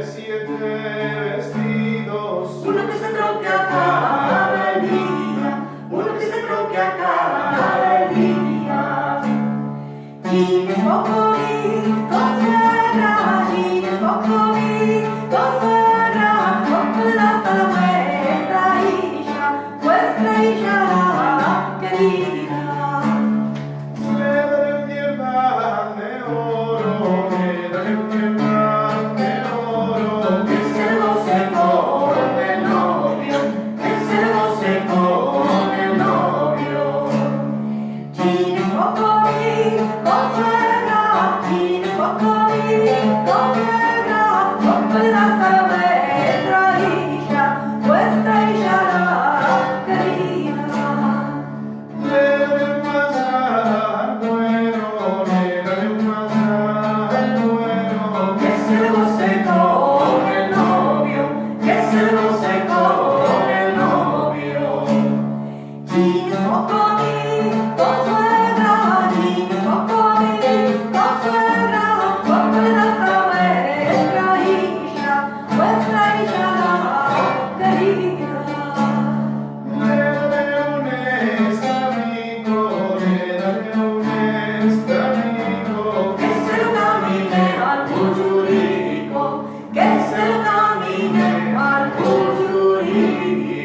7 vestidos. Uno que se troca cada día, uno que se troca cada día. Jeans pokowi, konserra, jeans pokowi, konserra, complata vuestra hija querida. Le daré un diamante de oro, le daré un diamante de oro. Que se goce con el novio, que se goce con el novio. Jeans pokowi, konserra, jeans pokowi, konserra, complata vuestra hija querida. Le daré un manjar bueno, le daré un manjar bueno. Que se goce con el novio, que se goce con el novio. Jeans pokowi, konserra, jeans pokowi, konserra, complata vuestra hija querida. Le daré un escabito, le daré un escabito. Que se lo camine al jurídico, que se lo camine al jurídico.